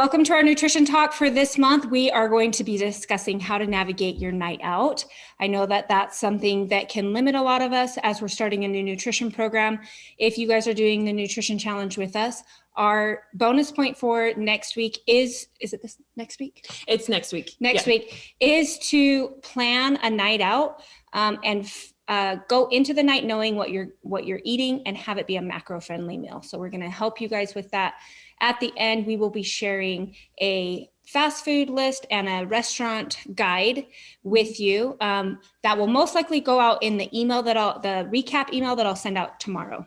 Welcome to our nutrition talk for this month. We are going to be discussing how to navigate your night out. I know that that's something that can limit a lot of us as we're starting a new nutrition program. If you guys are doing the nutrition challenge with us, our bonus point for next week is it this next week? It's next week. Next week is to plan a night out and go into the night knowing what you're eating and have it be a macro-friendly meal. So we're going to help you guys with that. At the end, we will be sharing a fast food list and a restaurant guide with you that will most likely go out in the recap email that I'll send out tomorrow.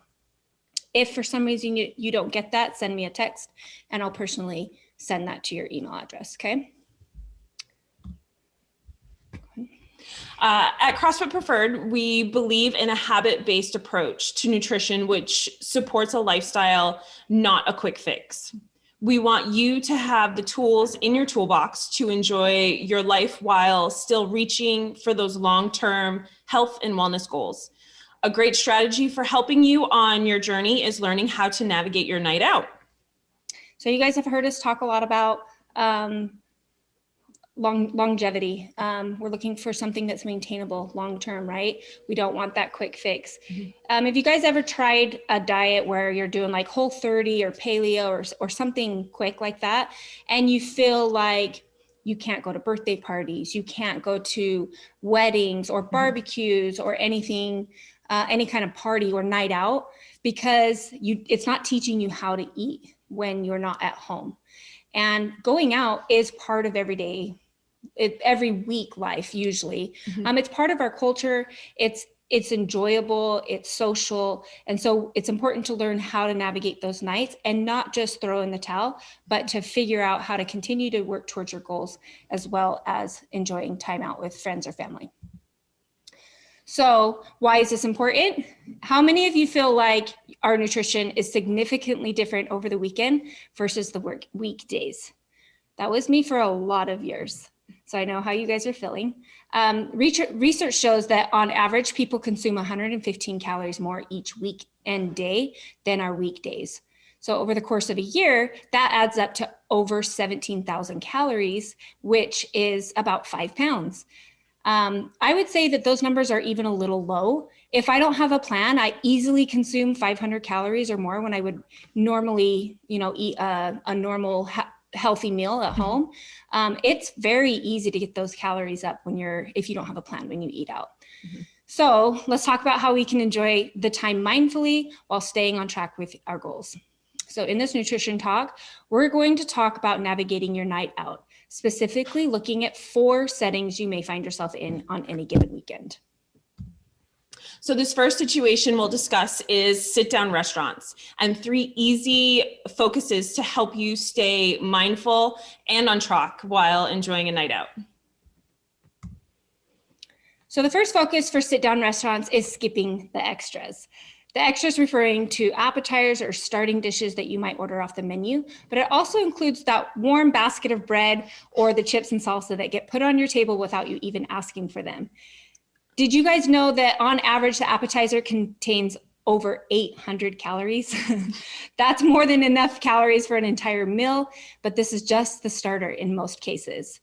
If for some reason you don't get that, send me a text and I'll personally send that to your email address, okay? At CrossFit Preferred, we believe in a habit-based approach to nutrition, which supports a lifestyle, not a quick fix. We want you to have the tools in your toolbox to enjoy your life while still reaching for those long-term health and wellness goals. A great strategy for helping you on your journey is learning how to navigate your night out. So you guys have heard us talk a lot about longevity. We're looking for something that's maintainable long-term, right? We don't want that quick fix. Mm-hmm. If you guys ever tried a diet where you're doing like Whole30 or Paleo or something quick like that, and you feel like you can't go to birthday parties, you can't go to weddings or barbecues or anything, any kind of party or night out, because it's not teaching you how to eat when you're not at home. And going out is part of every week life usually. Mm-hmm. It's part of our culture. It's enjoyable, it's social. And so it's important to learn how to navigate those nights and not just throw in the towel, but to figure out how to continue to work towards your goals as well as enjoying time out with friends or family. So why is this important? How many of you feel like our nutrition is significantly different over the weekend versus the weekdays? That was me for a lot of years. So I know how you guys are feeling. Research shows that on average, people consume 115 calories more each week and day than our weekdays. So over the course of a year, that adds up to over 17,000 calories, which is about 5 pounds. I would say that those numbers are even a little low. If I don't have a plan, I easily consume 500 calories or more when I would normally, eat a normal healthy meal at home. It's very easy to get those calories up if you don't have a plan when you eat out. Mm-hmm. So let's talk about how we can enjoy the time mindfully while staying on track with our goals. So in this nutrition talk, we're going to talk about navigating your night out, specifically looking at 4 settings you may find yourself in on any given weekend. So this first situation we'll discuss is sit-down restaurants and 3 easy focuses to help you stay mindful and on track while enjoying a night out. So the first focus for sit-down restaurants is skipping the extras. The extras referring to appetizers or starting dishes that you might order off the menu, but it also includes that warm basket of bread or the chips and salsa that get put on your table without you even asking for them. Did you guys know that on average, the appetizer contains over 800 calories? That's more than enough calories for an entire meal, but this is just the starter in most cases.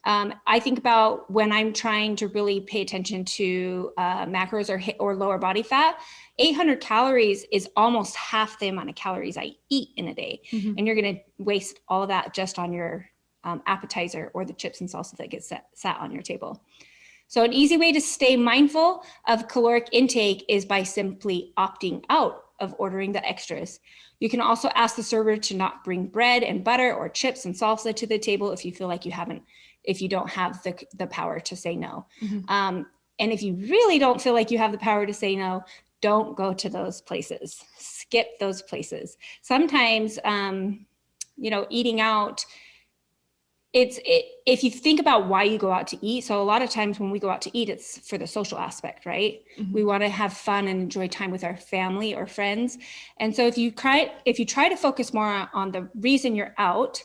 I think about when I'm trying to really pay attention to macros or lower body fat, 800 calories is almost half the amount of calories I eat in a day. Mm-hmm. And you're going to waste all of that just on your appetizer or the chips and salsa that gets sat on your table. So an easy way to stay mindful of caloric intake is by simply opting out of ordering the extras. You can also ask the server to not bring bread and butter or chips and salsa to the table if you feel like if you don't have the power to say no. Mm-hmm. And if you really don't feel like you have the power to say no, don't go to those places. Skip those places. Sometimes, eating out, if you think about why you go out to eat, so a lot of times when we go out to eat, it's for the social aspect, right? Mm-hmm. We want to have fun and enjoy time with our family or friends. And so if you try to focus more on the reason you're out,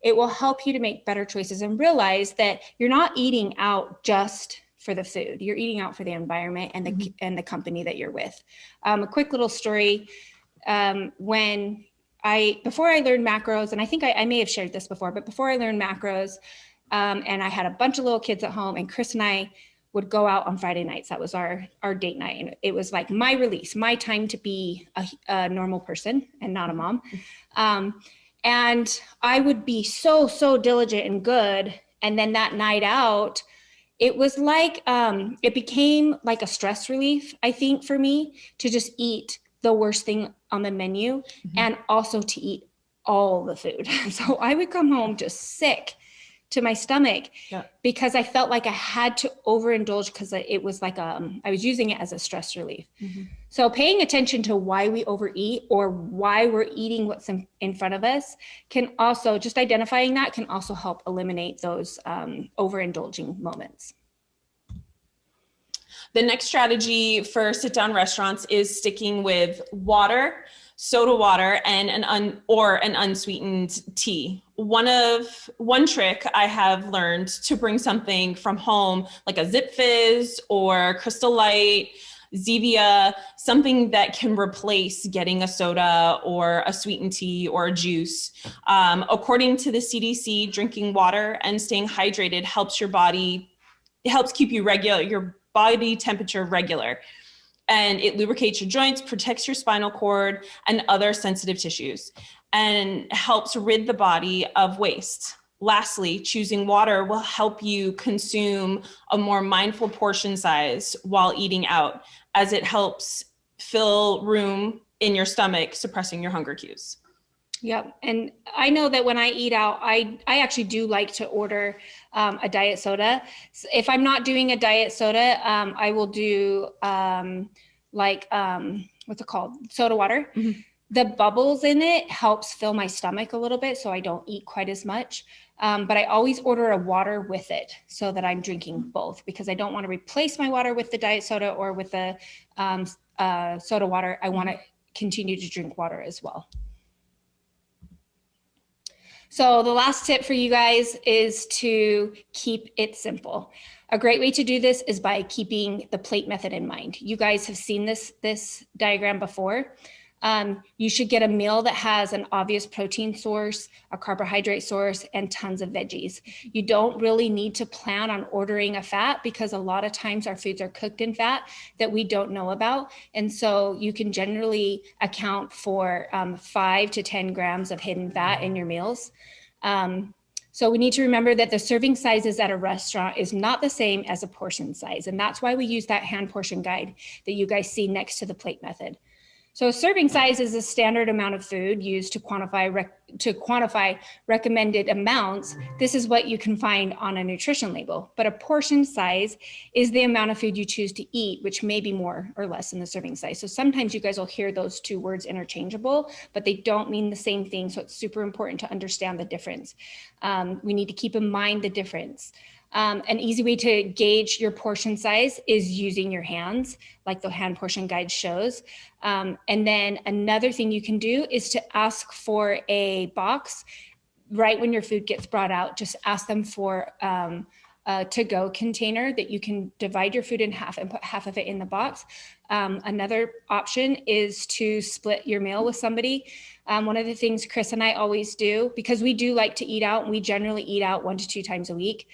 it will help you to make better choices and realize that you're not eating out just for the food. You're eating out for the environment and the company that you're with. A quick little story. When before I learned macros, and I think I may have shared this before, but before I learned macros, and I had a bunch of little kids at home, and Chris and I would go out on Friday nights. That was our date night. And it was like my release, my time to be a normal person and not a mom. And I would be so diligent and good. And then that night out, it was like, it became like a stress relief, I think, for me to just eat the worst thing on the menu and also to eat all the food. So I would come home just sick to my stomach because I felt like I had to overindulge because it was like, I was using it as a stress relief. So paying attention to why we overeat or why we're eating what's in front of us can also, just identifying that can also help eliminate those overindulging moments. The next strategy for sit-down restaurants is sticking with water, soda water, and an unsweetened tea. One trick I have learned to bring something from home, like a Zip Fizz or Crystal Light, Zevia, something that can replace getting a soda or a sweetened tea or a juice. According to the CDC, drinking water and staying hydrated helps your keep your body temperature regular. And it lubricates your joints, protects your spinal cord and other sensitive tissues, and helps rid the body of waste. Lastly, choosing water will help you consume a more mindful portion size while eating out, as it helps fill room in your stomach, suppressing your hunger cues. Yep. And I know that when I eat out, I actually do like to order a diet soda. So if I'm not doing a diet soda, I will do what's it called? Soda water. The bubbles in it helps fill my stomach a little bit so I don't eat quite as much. But I always order a water with it so that I'm drinking both, because I don't want to replace my water with the diet soda or with the soda water. I want to continue to drink water as well. So the last tip for you guys is to keep it simple. A great way to do this is by keeping the plate method in mind. You guys have seen this diagram before. You should get a meal that has an obvious protein source, a carbohydrate source, and tons of veggies. You don't really need to plan on ordering a fat, because a lot of times our foods are cooked in fat that we don't know about. And so you can generally account for 5 to 10 grams of hidden fat in your meals. So we need to remember that the serving sizes at a restaurant is not the same as a portion size. And that's why we use that hand portion guide that you guys see next to the plate method. So a serving size is a standard amount of food used to quantify recommended amounts. This is what you can find on a nutrition label. But a portion size is the amount of food you choose to eat, which may be more or less than the serving size. So sometimes you guys will hear those two words interchangeable, but they don't mean the same thing. So it's super important to understand the difference. We need to keep in mind the difference. An easy way to gauge your portion size is using your hands, like the hand portion guide shows. And then another thing you can do is to ask for a box right when your food gets brought out. Just ask them for a to-go container that you can divide your food in half and put half of it in the box. Another option is to split your meal with somebody. One of the things Chris and I always do, because we do like to eat out, and we generally eat out 1 to 2 times a week,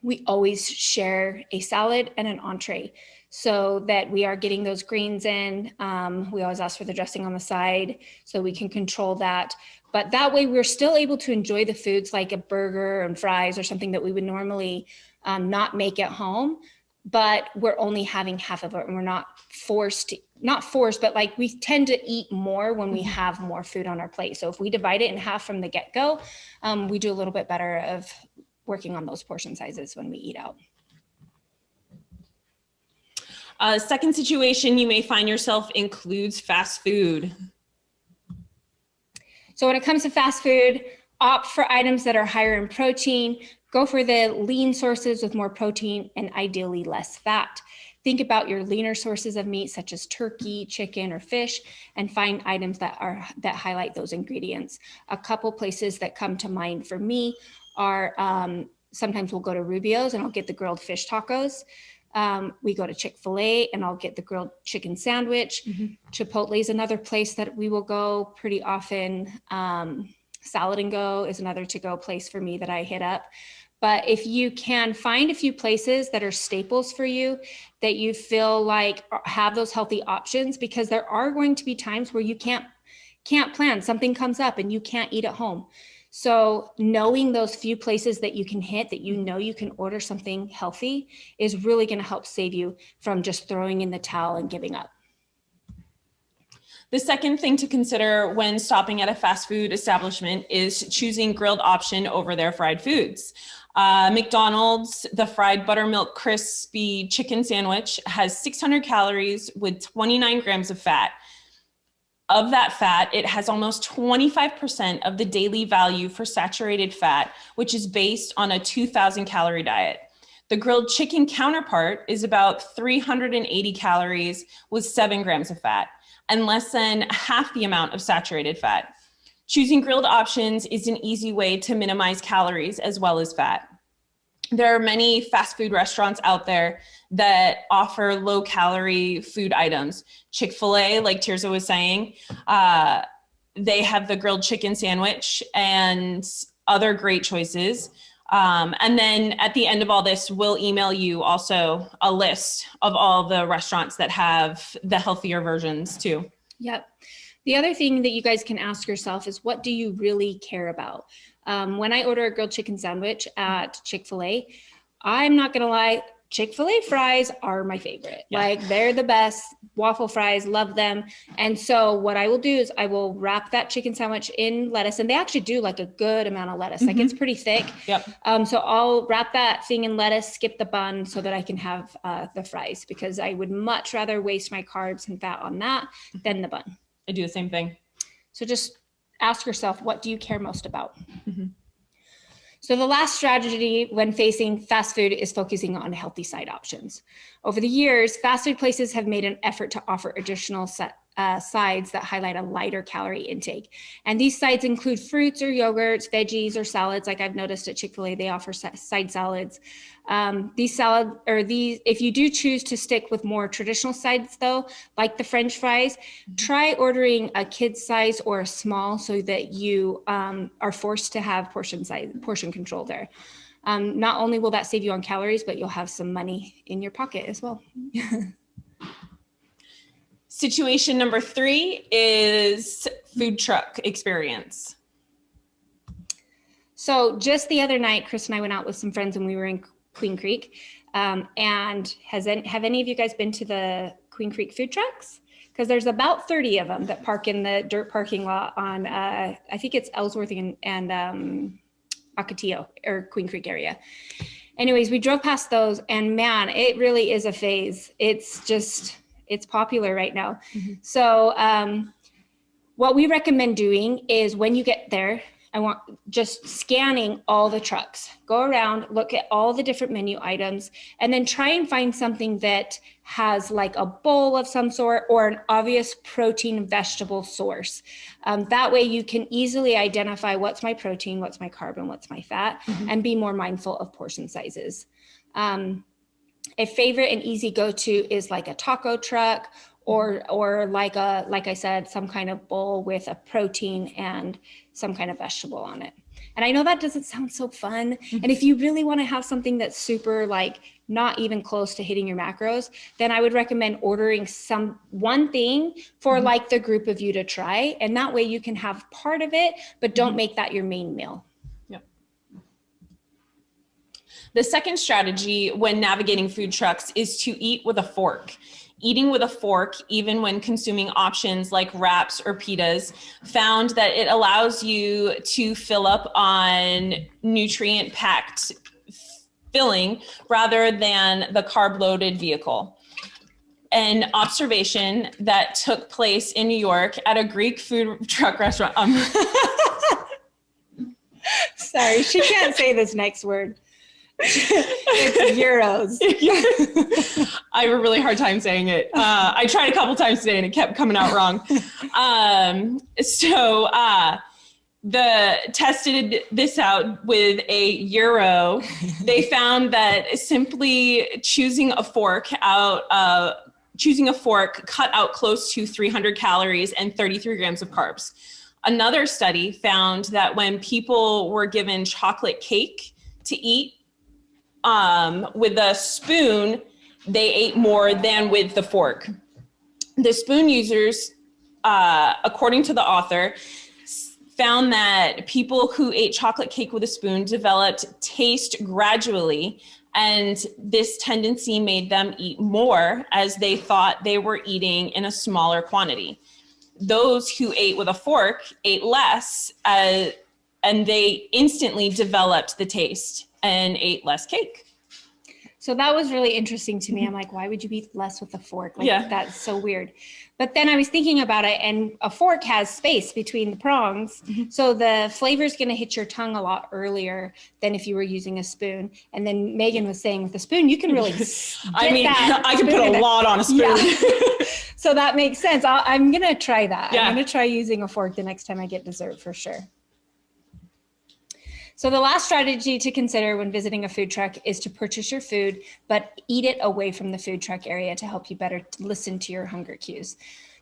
we always share a salad and an entree so that we are getting those greens in. We always ask for the dressing on the side so we can control that. But that way we're still able to enjoy the foods like a burger and fries or something that we would normally not make at home, but we're only having half of it, and we're not forced, but like we tend to eat more when we have more food on our plate. So if we divide it in half from the get-go, we do a little bit better of working on those portion sizes when we eat out. Second situation you may find yourself includes fast food. So when it comes to fast food, opt for items that are higher in protein, go for the lean sources with more protein and ideally less fat. Think about your leaner sources of meat, such as turkey, chicken, or fish, and find items that highlight those ingredients. A couple places that come to mind for me are sometimes we'll go to Rubio's and I'll get the grilled fish tacos. We go to Chick-fil-A and I'll get the grilled chicken sandwich. Chipotle is another place that we will go pretty often. Salad and Go is another to-go place for me that I hit up. But if you can find a few places that are staples for you, that you feel like have those healthy options, because there are going to be times where you can't plan, something comes up and you can't eat at home. So knowing those few places that you can hit, that you know you can order something healthy, is really going to help save you from just throwing in the towel and giving up. The second thing to consider when stopping at a fast food establishment is choosing grilled option over their fried foods. McDonald's, the fried buttermilk crispy chicken sandwich has 600 calories with 29 grams of fat. Of that fat, it has almost 25% of the daily value for saturated fat, which is based on a 2,000 calorie diet. The grilled chicken counterpart is about 380 calories with 7 grams of fat, and less than half the amount of saturated fat. Choosing grilled options is an easy way to minimize calories as well as fat. There are many fast food restaurants out there that offer low calorie food items. Chick-fil-A, like Tiersa was saying, they have the grilled chicken sandwich and other great choices. And then at the end of all this, we'll email you also a list of all the restaurants that have the healthier versions too. Yep. The other thing that you guys can ask yourself is, what do you really care about? When I order a grilled chicken sandwich at Chick-fil-A, I'm not going to lie, Chick-fil-A fries are my favorite. Yeah. Like, they're the best. Waffle fries, love them. And so what I will do is I will wrap that chicken sandwich in lettuce, and they actually do like a good amount of lettuce. Like, it's pretty thick. Yep. So I'll wrap that thing in lettuce, skip the bun so that I can have the fries, because I would much rather waste my carbs and fat on that than the bun. I do the same thing. So just ask yourself, what do you care most about? So the last strategy when facing fast food is focusing on healthy side options. Over the years, fast food places have made an effort to offer additional sides that highlight a lighter calorie intake. And these sides include fruits or yogurts, veggies, or salads. Like I've noticed at Chick-fil-A, they offer side salads. If you do choose to stick with more traditional sides though, like the French fries, try ordering a kid's size or a small, so that you are forced to have portion control there. Not only will that save you on calories, but you'll have some money in your pocket as well. Situation number 3 is food truck experience. So just the other night, Chris and I went out with some friends and we were in Queen Creek. And have any of you guys been to the Queen Creek food trucks? Because there's about 30 of them that park in the dirt parking lot on, I think it's Ellsworth and Ocotillo, or Queen Creek area. Anyways, we drove past those, and man, it really is a phase. It's popular right now. So what we recommend doing is, when you get there, I want just scanning all the trucks, go around, look at all the different menu items, and then try and find something that has like a bowl of some sort or an obvious protein vegetable source. That way you can easily identify what's my protein, what's my carb, and what's my fat, and be more mindful of portion sizes. A favorite and easy go-to is like a taco truck, or like I said, some kind of bowl with a protein and some kind of vegetable on it. And I know that doesn't sound so fun. And if you really want to have something that's super, like, not even close to hitting your macros, then I would recommend ordering one thing for like the group of you to try. And that way you can have part of it, but don't make that your main meal. Yep. The second strategy when navigating food trucks is to eat with a fork. Eating with a fork, even when consuming options like wraps or pitas, found that it allows you to fill up on nutrient-packed filling rather than the carb-loaded vehicle. An observation that took place in New York at a Greek food truck restaurant. Sorry, she can't say this next word. It's euros. I have a really hard time saying it. I tried a couple times today and it kept coming out wrong. tested this out with a euro. They found that simply choosing a fork cut out close to 300 calories and 33 grams of carbs. Another study found that when people were given chocolate cake to eat with a spoon, they ate more than with the fork. The spoon users, according to the author, found that people who ate chocolate cake with a spoon developed taste gradually, and this tendency made them eat more as they thought they were eating in a smaller quantity. Those who ate with a fork ate less, and they instantly developed the taste and ate less cake. So that was really interesting to me. I'm like, why would you eat less with a fork? Like, that's so weird. But then I was thinking about it, and a fork has space between the prongs. So the flavor is going to hit your tongue a lot earlier than if you were using a spoon. And then Megan was saying with the spoon, you can really I can put a lot on a spoon. Yeah. So that makes sense. I'm going to try that. Yeah. I'm going to try using a fork the next time I get dessert for sure. So the last strategy to consider when visiting a food truck is to purchase your food, but eat it away from the food truck area to help you better listen to your hunger cues.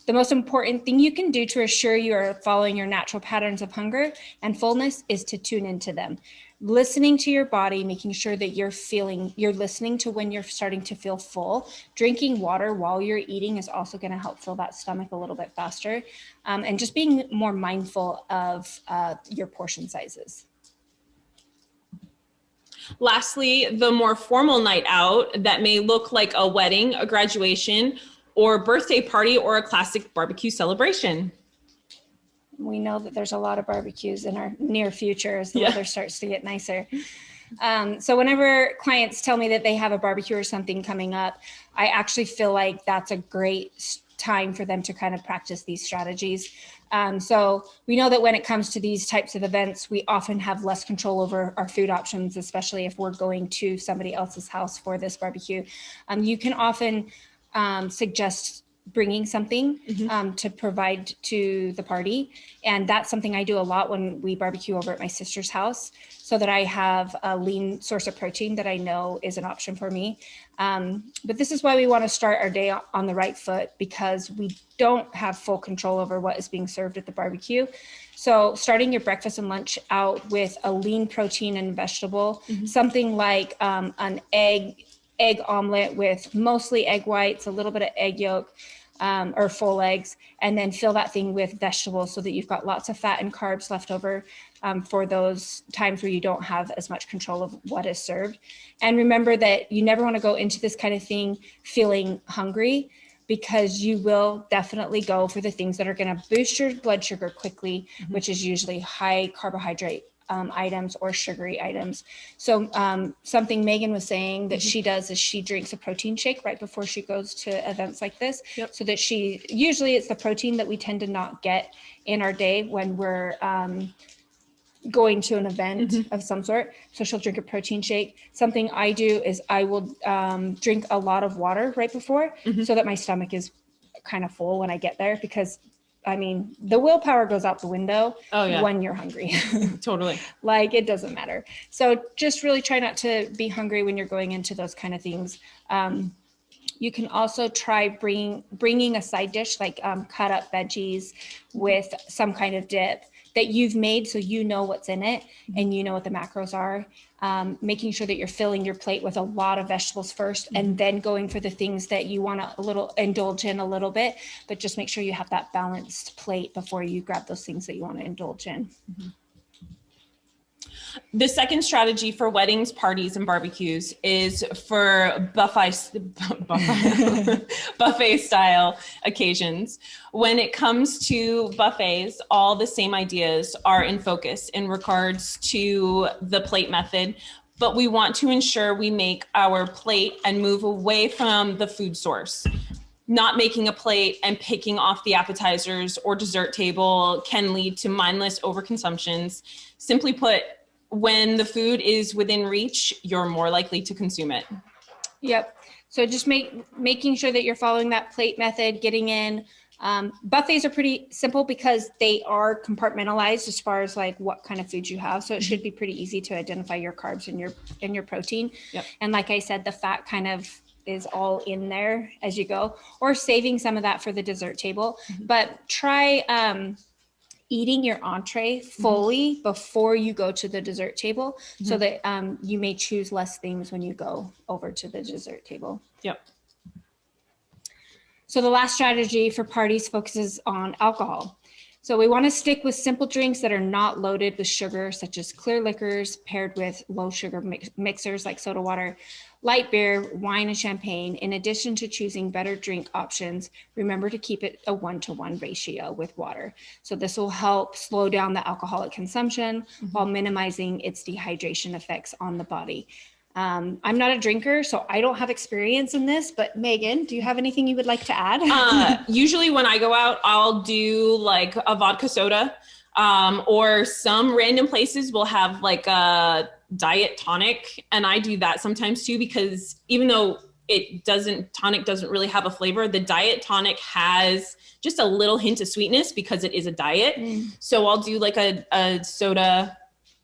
The most important thing you can do to assure you are following your natural patterns of hunger and fullness is to tune into them. Listening to your body, making sure that you're listening to when you're starting to feel full. Drinking water while you're eating is also going to help fill that stomach a little bit faster. And just being more mindful of your portion sizes. Lastly, the more formal night out that may look like a wedding, a graduation, or birthday party, or a classic barbecue celebration. We know that there's a lot of barbecues in our near future as the weather starts to get nicer. So whenever clients tell me that they have a barbecue or something coming up, I actually feel like that's a great time for them to kind of practice these strategies. So we know that when it comes to these types of events, we often have less control over our food options, especially if we're going to somebody else's house for this barbecue. You can often suggest bringing something to provide to the party. And that's something I do a lot when we barbecue over at my sister's house, so that I have a lean source of protein that I know is an option for me. But this is why we want to start our day on the right foot, because we don't have full control over what is being served at the barbecue. So starting your breakfast and lunch out with a lean protein and vegetable, something like an egg omelet with mostly egg whites, a little bit of egg yolk, or full eggs, and then fill that thing with vegetables so that you've got lots of fat and carbs left over for those times where you don't have as much control of what is served. And remember that you never want to go into this kind of thing feeling hungry, because you will definitely go for the things that are going to boost your blood sugar quickly, which is usually high carbohydrate items or sugary items. So something Megan was saying that she does is she drinks a protein shake right before she goes to events like this, so that usually it's the protein that we tend to not get in our day when we're going to an event of some sort. So she'll drink a protein shake. Something I do is I will drink a lot of water right before, so that my stomach is kind of full when I get there, because I mean, the willpower goes out the window when you're hungry. Totally. Like, it doesn't matter. So just really try not to be hungry when you're going into those kind of things. You can also try bringing a side dish, like cut up veggies with some kind of dip that you've made, so you know what's in it and you know what the macros are. Making sure that you're filling your plate with a lot of vegetables first, and then going for the things that you want to indulge in a little bit, but just make sure you have that balanced plate before you grab those things that you want to indulge in. The second strategy for weddings, parties, and barbecues is for buffet style occasions. When it comes to buffets, all the same ideas are in focus in regards to the plate method, but we want to ensure we make our plate and move away from the food source. Not making a plate and picking off the appetizers or dessert table can lead to mindless overconsumptions. Simply put, when the food is within reach, you're more likely to consume it. Yep. So just making sure that you're following that plate method, getting in Buffets are pretty simple because they are compartmentalized as far as like what kind of foods you have. So it should be pretty easy to identify your carbs and your protein. Yep. And like I said, the fat kind of is all in there as you go, or saving some of that for the dessert table. But try eating your entree fully before you go to the dessert table, so that you may choose less things when you go over to the dessert table. Yep. So the last strategy for parties focuses on alcohol. So we want to stick with simple drinks that are not loaded with sugar, such as clear liquors paired with low sugar mixers like soda water, light beer, wine, and champagne. In addition to choosing better drink options, remember to keep it a 1-to-1 ratio with water. So this will help slow down the alcoholic consumption while minimizing its dehydration effects on the body. I'm not a drinker, so I don't have experience in this, but Megan, do you have anything you would like to add? Usually when I go out, I'll do like a vodka soda, or some random places will have like a diet tonic. And I do that sometimes too, because even though tonic doesn't really have a flavor, the diet tonic has just a little hint of sweetness because it is a diet. So I'll do like a soda,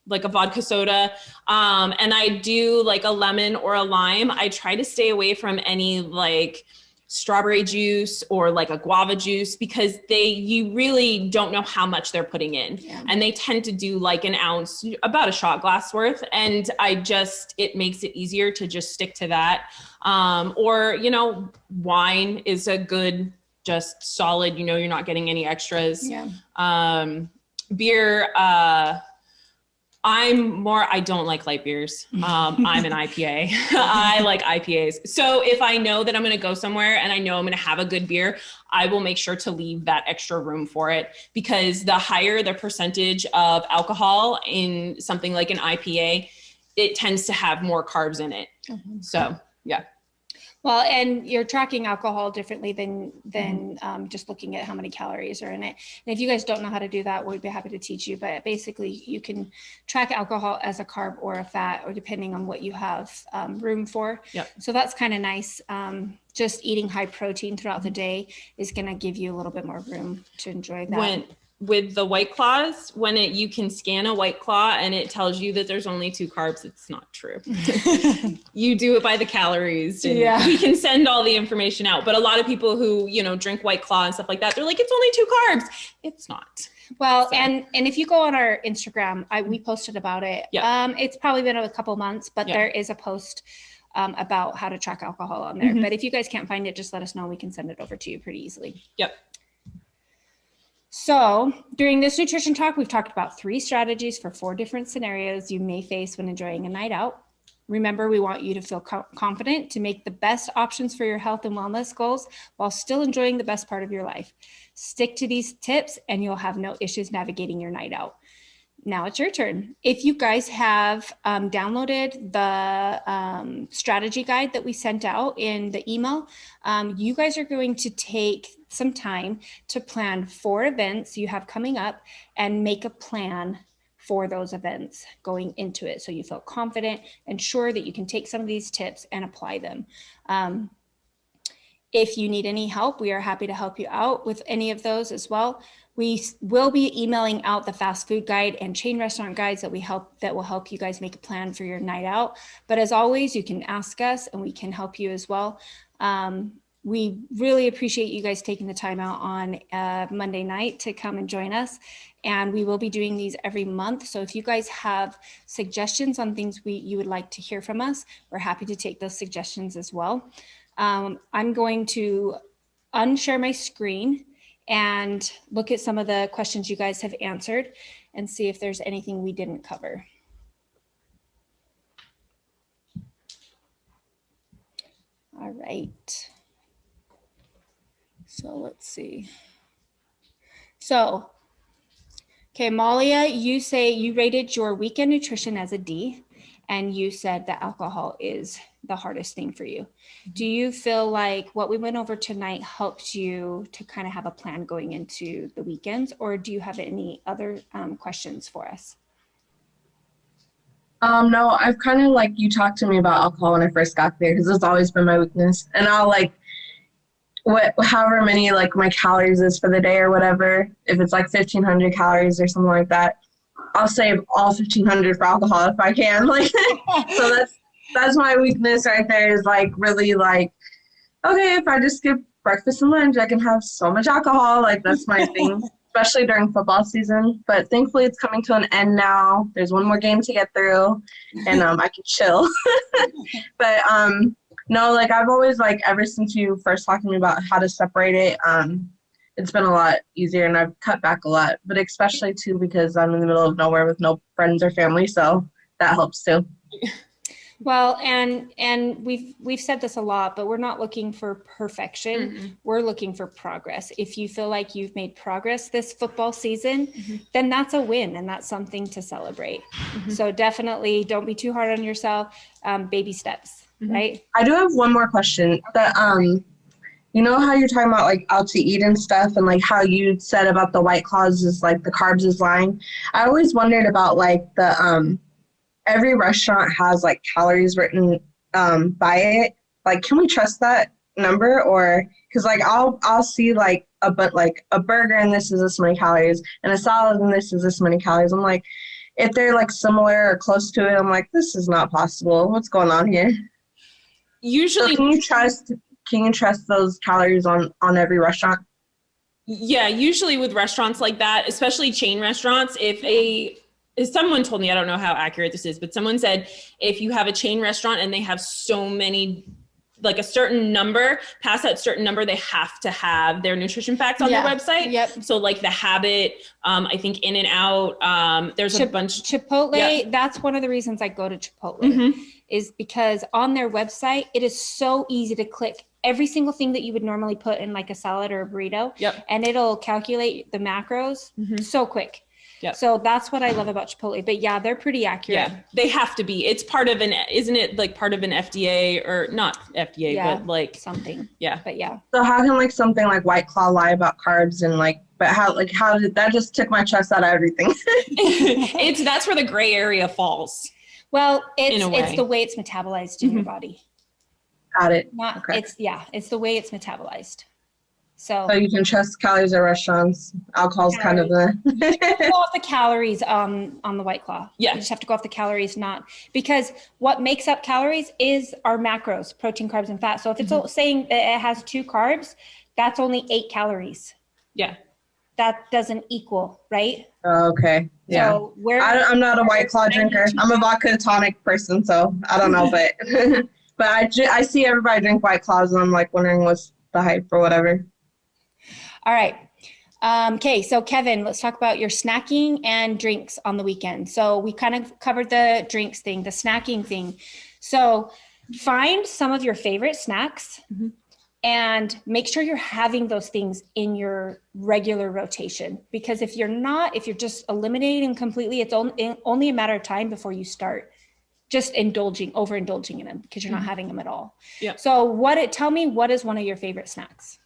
like a vodka soda. And I do like a lemon or a lime. I try to stay away from any like strawberry juice or like a guava juice, because you really don't know how much they're putting in. And they tend to do like an ounce, about a shot glass worth. And it makes it easier to just stick to that. Or, wine is a good, just solid, you're not getting any extras. Beer, I don't like light beers. I'm an IPA. I like IPAs. So if I know that I'm going to go somewhere and I know I'm going to have a good beer, I will make sure to leave that extra room for it, because the higher the percentage of alcohol in something like an IPA, it tends to have more carbs in it. So, yeah. Well, and you're tracking alcohol differently than just looking at how many calories are in it. And if you guys don't know how to do that, we'd be happy to teach you. But basically, you can track alcohol as a carb or a fat, or depending on what you have room for. So that's kind of nice. Just eating high protein throughout the day is going to give you a little bit more room to enjoy that. With the White Claws, you can scan a White Claw and it tells you that there's only 2 carbs, it's not true. You do it by the calories. And we can send all the information out. But a lot of people who, drink White Claw and stuff like that, they're like, it's only 2 carbs. It's not. Well, so. and if you go on our Instagram, we posted about it. It's probably been a couple months, but there is a post about how to track alcohol on there. But if you guys can't find it, just let us know. We can send it over to you pretty easily. So during this nutrition talk, we've talked about 3 strategies for 4 different scenarios you may face when enjoying a night out. Remember, we want you to feel confident to make the best options for your health and wellness goals while still enjoying the best part of your life. Stick to these tips and you'll have no issues navigating your night out. Now it's your turn. If you guys have downloaded the strategy guide that we sent out in the email, you guys are going to take some time to plan 4 events you have coming up and make a plan for those events going into it, so you feel confident and sure that you can take some of these tips and apply them. If you need any help, we are happy to help you out with any of those as well. We will be emailing out the fast food guide and chain restaurant guides that will help you guys make a plan for your night out. But as always, you can ask us and we can help you as well. We really appreciate you guys taking the time out on Monday night to come and join us. And we will be doing these every month. So if you guys have suggestions on things you would like to hear from us, we're happy to take those suggestions as well. I'm going to unshare my screen and look at some of the questions you guys have answered and see if there's anything we didn't cover. All right. So let's see. So, okay, Malia, you say you rated your weekend nutrition as a D, and you said that alcohol is the hardest thing for you. Do you feel like what we went over tonight helped you to kind of have a plan going into the weekends, or do you have any other questions for us? No, I've kind of like, you talked to me about alcohol when I first got there, because it's always been my weakness. And however many like my calories is for the day or whatever. If it's like 1,500 calories or something like that, I'll save all 1,500 for alcohol if I can. Like, so that's my weakness right there, is like really like, okay, if I just skip breakfast and lunch, I can have so much alcohol. Like, that's my thing, especially during football season. But thankfully, it's coming to an end now. There's one more game to get through, and I can chill. But no, like I've always, like, ever since you first talked to me about how to separate it, it's been a lot easier, and I've cut back a lot. But especially too because I'm in the middle of nowhere with no friends or family, so that helps too. Well, and we've said this a lot, but we're not looking for perfection. Mm-hmm. We're looking for progress. If you feel like you've made progress this football season, then that's a win, and that's something to celebrate. So definitely don't be too hard on yourself. Baby steps, right? I do have one more question. You know how you're talking about like out to eat and stuff, and like how you said about the White Claws is like the carbs is lying. I always wondered about like the every restaurant has like calories written by it. Like, can we trust that number? Or because like I'll see like a burger and this is this many calories, and a salad and this is this many calories. I'm like, if they're like similar or close to it, I'm like, this is not possible. What's going on here? Usually, so can you trust those calories on every restaurant? yeah, usually with restaurants like that, especially chain restaurants, if someone told me, I don't know how accurate this is, but someone said if you have a chain restaurant and they have so many, like a certain number, past that certain number, they have to have their nutrition facts on their website. Yep. So like the Habit, I think In-N-Out, there's a bunch. Chipotle, that's one of the reasons I go to Chipotle, is because on their website, it is so easy to click every single thing that you would normally put in like a salad or a burrito. And it'll calculate the macros so quick. So that's what I love about Chipotle. But yeah, they're pretty accurate. Yeah, they have to be. It's part of isn't it like part of an FDA or not FDA, but like something. Yeah. But yeah. So how can like something like White Claw lie about carbs and like, but how did that just took my trust out of everything? That's where the gray area falls. Well, it's the way it's metabolized in your body. Got it. It's the way it's metabolized. So you can trust calories at restaurants. Alcohol's kind of the go off the calories on the White Claw. Yeah. You just have to go off the calories, not because what makes up calories is our macros, protein, carbs, and fat. So if it's saying that it has 2 carbs, that's only 8 calories. Yeah. That doesn't equal, right? Okay. Yeah. So I'm not a White Claw drinker. I'm a vodka tonic person, so I don't know, but but I see everybody drink White Claws, and I'm like wondering what's the hype or whatever. All right. Okay, so Kevin, let's talk about your snacking and drinks on the weekend. So we kind of covered the drinks thing, the snacking thing. So find some of your favorite snacks and make sure you're having those things in your regular rotation. Because if you're just eliminating completely, it's only a matter of time before you start just overindulging in them because you're not having them at all. Yeah. So tell me, what is one of your favorite snacks?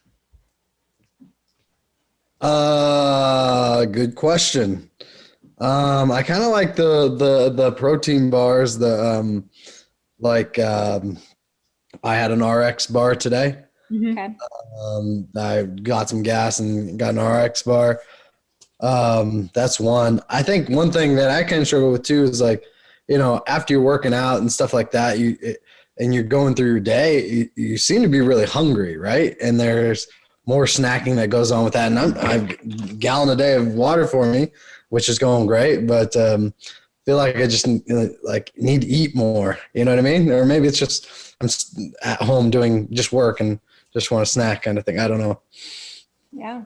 Good question. I kind of like the protein bars, I had an RX bar today. Okay. I got some gas and got an RX bar. That's one. I think one thing that I kind of struggle with too is like, after you're working out and stuff like that, and you're going through your day, you seem to be really hungry, right? And there's more snacking that goes on with that. And I've a gallon a day of water for me, which is going great, but feel like I just need to eat more, you know what I mean? Or maybe it's just I'm at home doing just work and just want a snack kind of thing. I don't know. Yeah.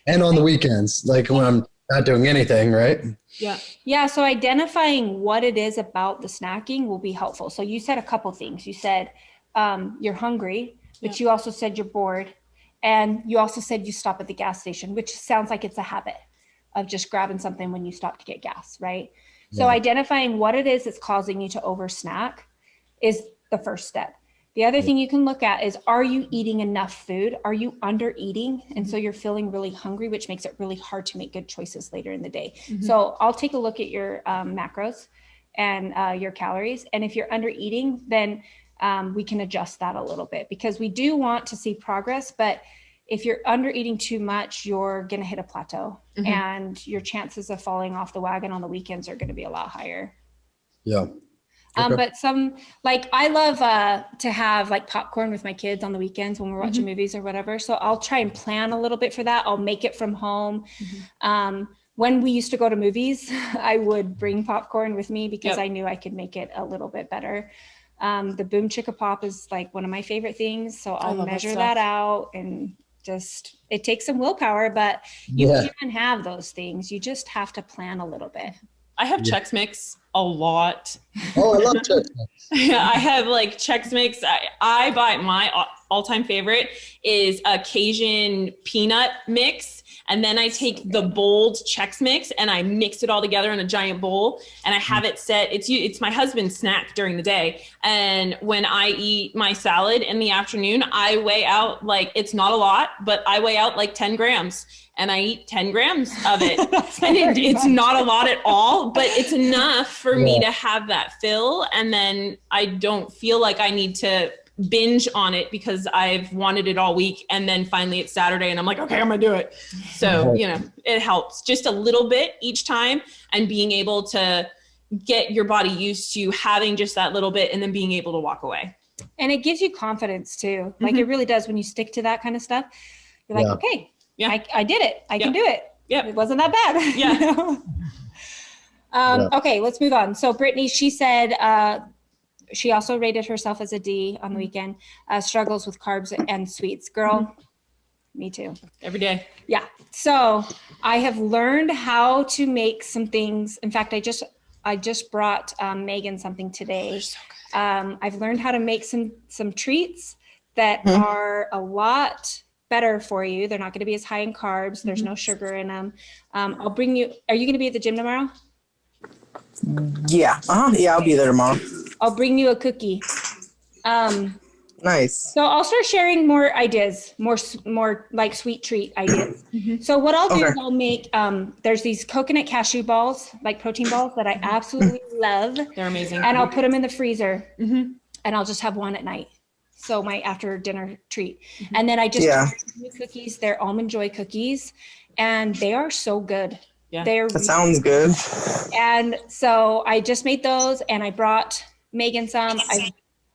And on the weekends, like when I'm not doing anything, right? Yeah. Yeah. So identifying what it is about the snacking will be helpful. So you said a couple things. You said you're hungry, but you also said you're bored. And you also said you stop at the gas station, which sounds like it's a habit of just grabbing something when you stop to get gas, right? Yeah. So identifying what it is that's causing you to over snack is the first step. The other thing you can look at is, are you eating enough food? Are you under eating? And so you're feeling really hungry, which makes it really hard to make good choices later in the day. So I'll take a look at your macros and your calories. And if you're under eating, then we can adjust that a little bit, because we do want to see progress, but if you're under eating too much, you're going to hit a plateau, and your chances of falling off the wagon on the weekends are going to be a lot higher. Yeah. Okay. But some, like, I love to have like popcorn with my kids on the weekends when we're watching movies or whatever. So I'll try and plan a little bit for that. I'll make it from home. When we used to go to movies, I would bring popcorn with me because I knew I could make it a little bit better. The Boom Chicka Pop is like one of my favorite things. So I'll measure that out, and just, it takes some willpower, but you can have those things. You just have to plan a little bit. I have Chex Mix a lot. Oh, I love Chex Mix. Yeah, I have like Chex Mix. I buy, my all-time favorite is a Cajun peanut mix. And then I take the bold Chex Mix and I mix it all together in a giant bowl, and I have it set. It's my husband's snack during the day. And when I eat my salad in the afternoon, I weigh out, like, it's not a lot, but I weigh out like 10 grams. And I eat 10 grams of it. And it's not a lot at all, but it's enough for me to have that fill. And then I don't feel like I need to binge on it because I've wanted it all week. And then finally it's Saturday and I'm like, okay, I'm gonna do it. So, you know, it helps just a little bit each time, and being able to get your body used to having just that little bit and then being able to walk away. And it gives you confidence too. Like it really does when you stick to that kind of stuff. You're like, okay, I did it. I can do it. Yeah. It wasn't that bad. Yeah. You know? Okay, let's move on. So Brittany, she said, she also rated herself as a D on the weekend, struggles with carbs and sweets. Girl, me too. Every day. Yeah. So I have learned how to make some things. In fact, I just brought Meghan something today. So I've learned how to make some treats that are a lot better for you. They're not going to be as high in carbs. There's no sugar in them. I'll bring you, are you going to be at the gym tomorrow? Yeah. Yeah, I'll be there tomorrow. I'll bring you a cookie. Nice. So I'll start sharing more ideas, more like sweet treat ideas. So what I'll do is I'll make, there's these coconut cashew balls, like protein balls that I absolutely love. They're amazing. And I'll put them in the freezer and I'll just have one at night. So my after dinner treat. And then I just new cookies. They're Almond Joy cookies, and they are so good. Yeah. That sounds good. And so I just made those, and I brought Meghan some.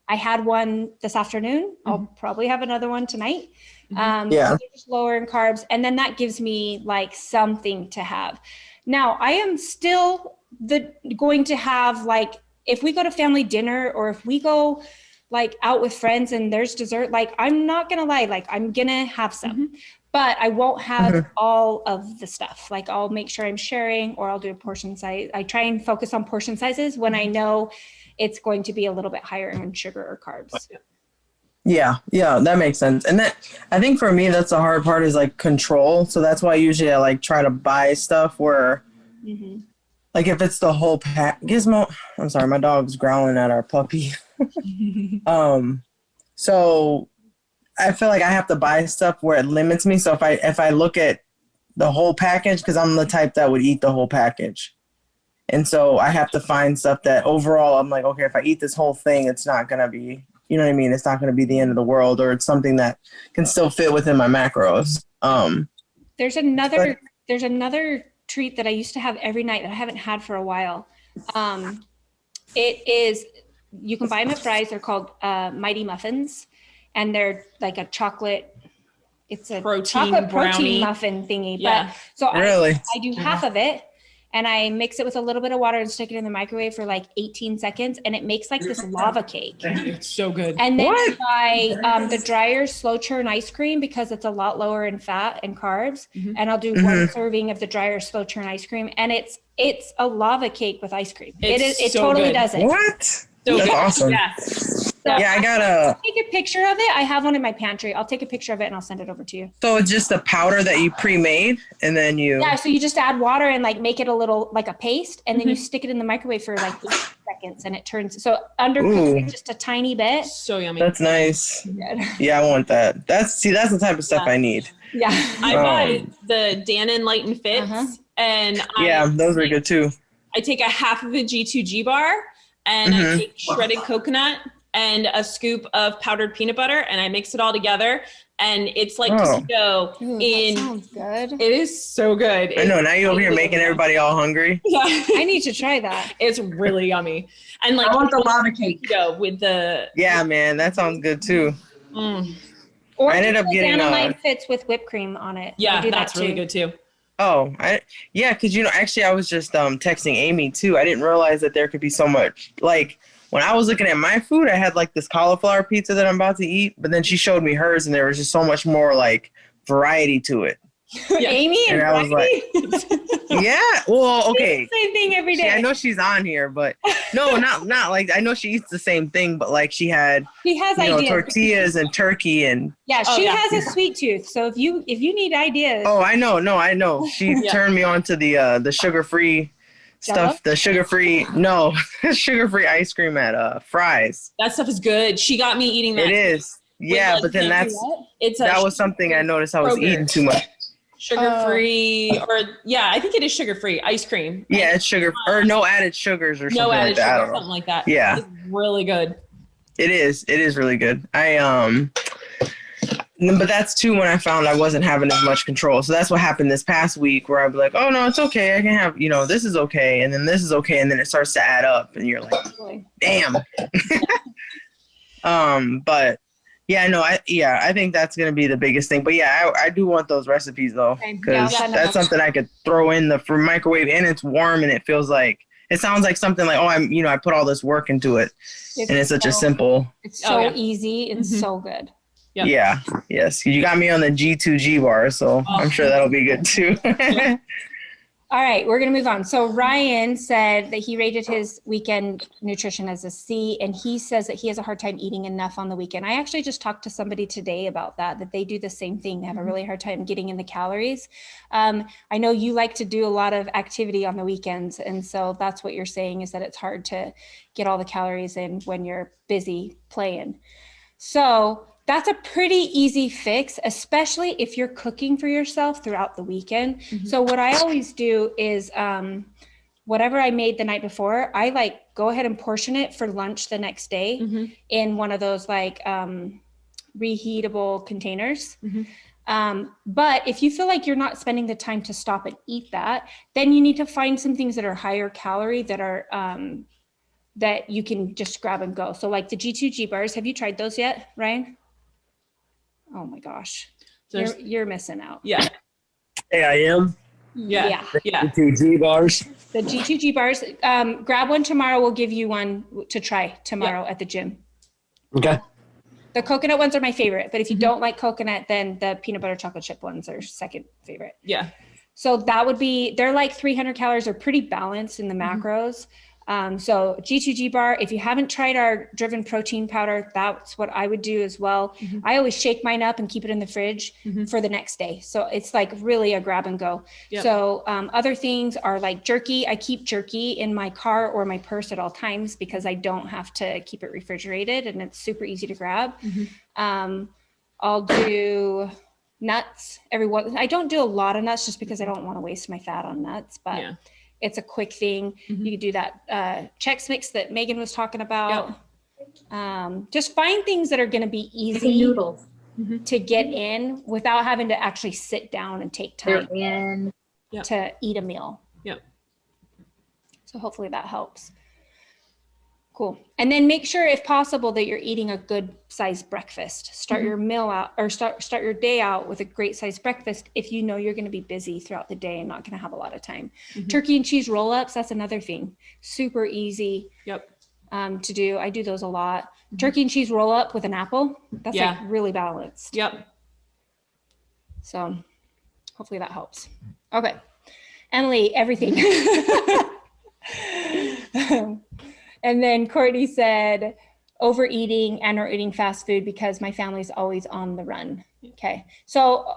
I had one this afternoon. I'll probably have another one tonight. So they're just lower in carbs. And then that gives me like something to have. Now I am still going to have, like, if we go to family dinner or if we go like out with friends and there's dessert, like, I'm not going to lie, like, I'm going to have some. But I won't have all of the stuff. Like, I'll make sure I'm sharing, or I'll do a portion size. I try and focus on portion sizes when I know it's going to be a little bit higher in sugar or carbs. Yeah, that makes sense. And that, I think for me, that's the hard part, is like control. So that's why usually I like try to buy stuff where, like, if it's the whole pack. Gizmo, I'm sorry, my dog's growling at our puppy. So I feel like I have to buy stuff where it limits me. So if I look at the whole package, because I'm the type that would eat the whole package. And so I have to find stuff that overall I'm like, okay, if I eat this whole thing, it's not going to be, you know what I mean? It's not going to be the end of the world, or it's something that can still fit within my macros. There's another treat that I used to have every night that I haven't had for a while. It is, you can buy them at Fry's. They're called Mighty Muffins. And they're like a chocolate, it's a chocolate protein muffin thingy. Yeah. But so Really? I do half of it, and I mix it with a little bit of water and stick it in the microwave for like 18 seconds. And it makes like this lava cake. It's so good. And then I buy the Dreyer's slow churn ice cream because it's a lot lower in fat and carbs. And I'll do one serving of the Dreyer's slow churn ice cream. And it's a lava cake with ice cream. It so totally good. does it. What? So That's good. awesome. Yeah. Yeah, I gotta take a picture of it. I have one in my pantry. I'll take a picture of it and I'll send it over to you. So it's just a powder that you pre-made, and then you... Yeah, so you just add water and like make it a little like a paste, and then you stick it in the microwave for like 8 seconds, and it turns, so undercooked it just a tiny bit. So yummy. That's nice. Yeah, I want that. That's the type of stuff I need. Yeah. I buy the Dannon Light and Fits, and those are good too. I take a half of a G2G bar, and I take shredded coconut and a scoop of powdered peanut butter, and I mix it all together. and it's like Oh. keto Ooh, that in. sounds good. It is so good. I know. Now you're over here making everybody all hungry. Yeah, I need to try that. it's really yummy, and like I want the lava cake. keto with the. Yeah, man, that sounds good too. Or I ended just up like getting Dynamite Fits with whipped cream on it. I Yeah, do that's that really too. good too. Oh, yeah, because actually, I was just texting Amy too. I didn't realize that there could be so much. Like when I was looking at my food, I had like this cauliflower pizza that I'm about to eat, but then she showed me hers, and there was just so much more like variety to it. Yeah. Amy and And I was Bridie? Yeah, well, okay. Same thing every day. I know she's on here, but no, not like I know she eats the same thing, but like she had She has ideas. tortillas and turkey and. Yeah, Oh, she yeah. has a sweet tooth. So if you need ideas, Oh, I know. No, I know. She Yeah. turned me on to the sugar-free stuff. The sugar-free sugar-free ice cream at Fry's. That stuff is good. She got me eating that. It is. Yeah, like, but then that was something I noticed I was eating too much. Sugar-free, or I think it is sugar-free ice cream. Yeah, it's sugar or no added sugars or something No added like that. I sugar, don't know. something like that. Yeah. It's really good. It is. It is really good. But that's too when I found I wasn't having as much control. So that's what happened this past week where I'd be like, oh no, it's okay. I can have, this is okay. And then this is okay. And then it starts to add up and you're like, damn. But yeah, no, I think that's going to be the biggest thing. But yeah, I do want those recipes though, because that's something I could throw in the microwave and it's warm and it sounds like something like, oh, I put all this work into it. And it's such a simple. It's so easy. It's so good. Yep. Yeah. Yes. You got me on the G2G bar, so I'm sure that'll be good too. All right, we're going to move on. So Ryan said that he rated his weekend nutrition as a C, and he says that he has a hard time eating enough on the weekend. I actually just talked to somebody today about that they do the same thing. They have a really hard time getting in the calories. I know you like to do a lot of activity on the weekends, and so that's what you're saying is that it's hard to get all the calories in when you're busy playing. So that's a pretty easy fix, especially if you're cooking for yourself throughout the weekend. So what I always do is whatever I made the night before, I go ahead and portion it for lunch the next day in one of those reheatable containers. But if you feel like you're not spending the time to stop and eat that, then you need to find some things that are higher calorie that are that you can just grab and go. So like the G2G bars, have you tried those yet, Ryan? Oh my gosh, you're missing out. Yeah. Hey, I am. Yeah. G2G bars. The G2G bars, grab one tomorrow. We'll give you one to try tomorrow at the gym. Okay. The coconut ones are my favorite, but if you don't like coconut, then the peanut butter chocolate chip ones are second favorite. Yeah. So that would be, they're like 300 calories. They're pretty balanced in the macros. So G2G bar, if you haven't tried our driven protein powder, that's what I would do as well. I always shake mine up and keep it in the fridge for the next day. So it's like really a grab and go. Yep. So other things are like jerky. I keep jerky in my car or my purse at all times because I don't have to keep it refrigerated and it's super easy to grab. I'll do nuts I don't do a lot of nuts just because I don't want to waste my fat on nuts, but it's a quick thing. You could do that Chex Mix that Meghan was talking about. Just find things that are going to be easy noodles to get in without having to actually sit down and take time to eat a meal. So hopefully that helps. Cool. And then make sure if possible that you're eating a good sized breakfast. Start your meal out or start your day out with a great sized breakfast if you know you're going to be busy throughout the day and not going to have a lot of time. Turkey and cheese roll-ups, that's another thing. Super easy to do. I do those a lot. Turkey and cheese roll-up with an apple. That's like really balanced. So hopefully that helps. Okay. Emily, everything. And then Courtney said, overeating and or eating fast food because my family's always on the run. Okay. So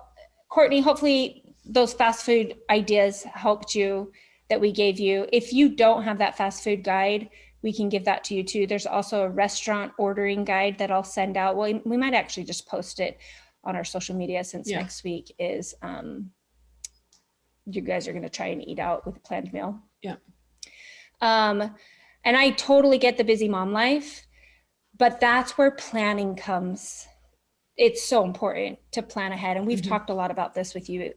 Courtney, hopefully those fast food ideas helped you that we gave you. If you don't have that fast food guide, we can give that to you too. There's also a restaurant ordering guide that I'll send out. Well, we might actually just post it on our social media since next week is you guys are going to try and eat out with a planned meal. And I totally get the busy mom life, but that's where planning comes it's so important to plan ahead. And we've talked a lot about this with you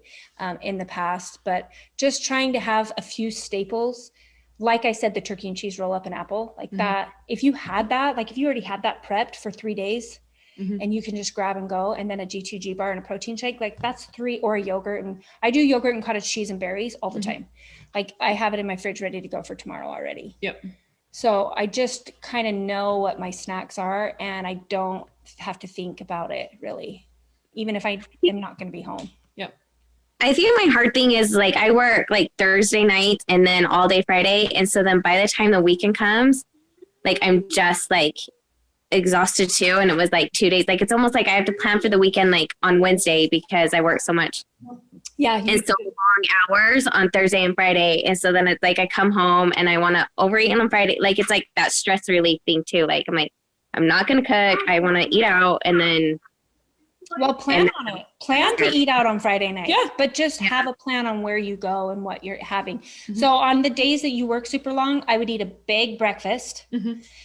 in the past, but just trying to have a few staples, like I said, the turkey and cheese roll up and apple, like that. If you had that, like if you already had that prepped for 3 days and you can just grab and go, and then a G2G bar and a protein shake, like that's 3, or a yogurt. And I do yogurt and cottage cheese and berries all the time. Like I have it in my fridge ready to go for tomorrow already. Yep. So I just kind of know what my snacks are, and I don't have to think about it really, even if I am not going to be home. Yep. I think my hard thing is like I work like Thursday night and then all day Friday. And so then by the time the weekend comes, like I'm just like exhausted too. And it was like 2 days. Like it's almost like I have to plan for the weekend like on Wednesday because I work so much. Yeah. And so long hours on Thursday and Friday. And so then it's like I come home and I want to overeat on Friday. Like it's like that stress relief thing too. Like I'm like, I'm not going to cook. I want to eat out. And then. Well, plan on it. Plan to eat out on Friday night. Yeah. But just have a plan on where you go and what you're having. So on the days that you work super long, I would eat a big breakfast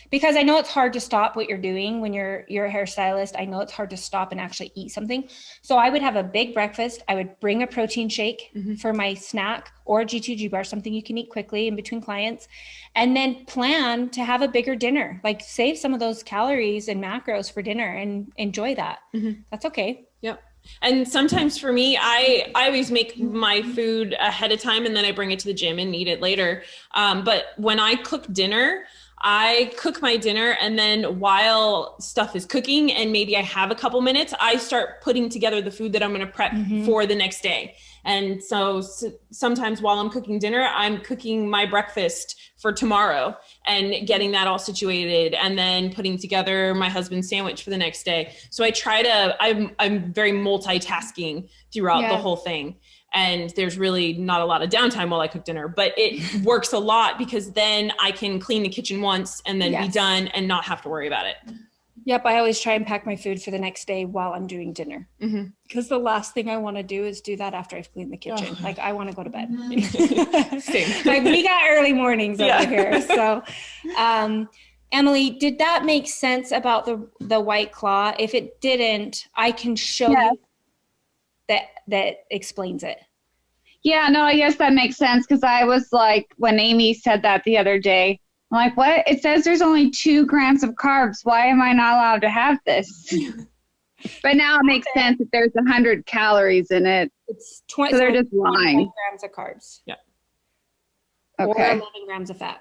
because I know it's hard to stop what you're doing when you're a hairstylist. I know it's hard to stop and actually eat something. So I would have a big breakfast. I would bring a protein shake for my snack, or a G2G bar, something you can eat quickly in between clients, and then plan to have a bigger dinner. Like save some of those calories and macros for dinner and enjoy that. That's okay. Yep. And sometimes for me, I always make my food ahead of time and then I bring it to the gym and eat it later. But when I cook dinner, I cook my dinner, and then while stuff is cooking and maybe I have a couple minutes, I start putting together the food that I'm going to prep for the next day. And so sometimes while I'm cooking dinner, I'm cooking my breakfast for tomorrow and getting that all situated, and then putting together my husband's sandwich for the next day. So I try to, I'm very multitasking throughout the whole thing. And there's really not a lot of downtime while I cook dinner, but it works a lot because then I can clean the kitchen once and then be done and not have to worry about it. Yep. I always try and pack my food for the next day while I'm doing dinner, because the last thing I want to do is do that after I've cleaned the kitchen. Like I want to go to bed. Same. Like we got early mornings over here. So, Emily, did that make sense about the White Claw? If it didn't, I can show you that explains it. Yeah, no, I guess that makes sense, because I was like, when Amy said that the other day, I'm like, what? It says there's only 2 grams of carbs. Why am I not allowed to have this? But now it makes sense that there's 100 calories in it. It's 20. So they're just lying. Grams of carbs. Yeah. Or Okay. 11 grams of fat.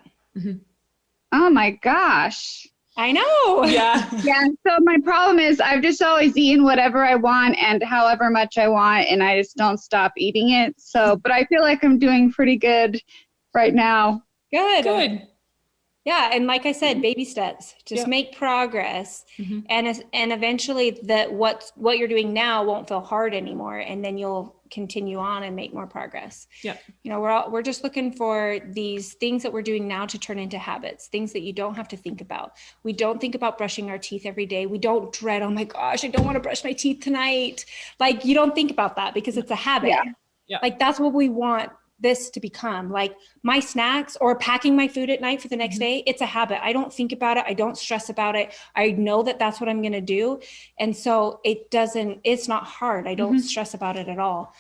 Oh my gosh. I know. Yeah. Yeah. So my problem is I've just always eaten whatever I want and however much I want, and I just don't stop eating it. So, but I feel like I'm doing pretty good right now. Good. Yeah, and like I said, baby steps. Just make progress, and eventually what you're doing now won't feel hard anymore, and then you'll continue on and make more progress. Yep. You know, we're just looking for these things that we're doing now to turn into habits, things that you don't have to think about. We don't think about brushing our teeth every day. We don't dread, oh my gosh, I don't want to brush my teeth tonight. Like you don't think about that because it's a habit. Yeah. Like that's what we want this to become. Like my snacks or packing my food at night for the next day, it's a habit. I don't think about it. I don't stress about it. I know that that's what I'm going to do. And so it's not hard. I don't stress about it at all.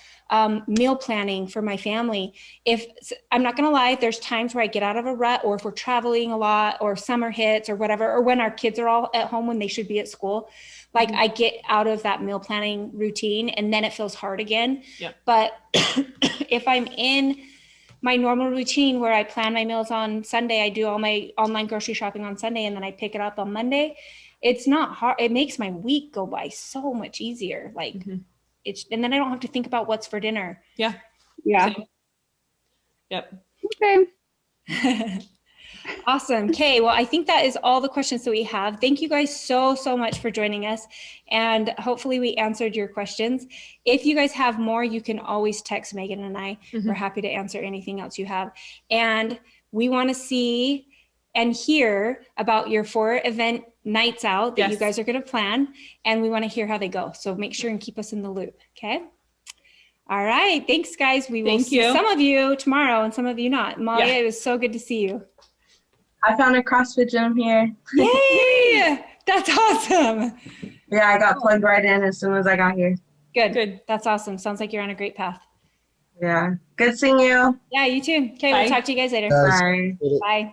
Meal planning for my family. If I'm not going to lie, there's times where I get out of a rut, or if we're traveling a lot or summer hits or whatever, or when our kids are all at home when they should be at school, like I get out of that meal planning routine and then it feels hard again. Yeah. But if I'm in my normal routine where I plan my meals on Sunday, I do all my online grocery shopping on Sunday, and then I pick it up on Monday, it's not hard. It makes my week go by so much easier. Like and then I don't have to think about what's for dinner. Yeah. Yeah. Yep. Okay. Awesome. Okay. Well, I think that is all the questions that we have. Thank you guys so much for joining us. And hopefully we answered your questions. If you guys have more, you can always text Megan and I. We're happy to answer anything else you have. And we want to see and hear about your 4 event nights out that you guys are going to plan. And we want to hear how they go. So make sure and keep us in the loop. Okay. All right. Thanks, guys. We will see some of you tomorrow and some of you not. Malia, it was so good to see you. I found a CrossFit gym here. Yay! That's awesome. Yeah, I got plugged right in as soon as I got here. Good. Good. That's awesome. Sounds like you're on a great path. Yeah. Good seeing you. Yeah, you too. Okay, Bye. we'll talk to you guys later. Guys, Bye. Bye.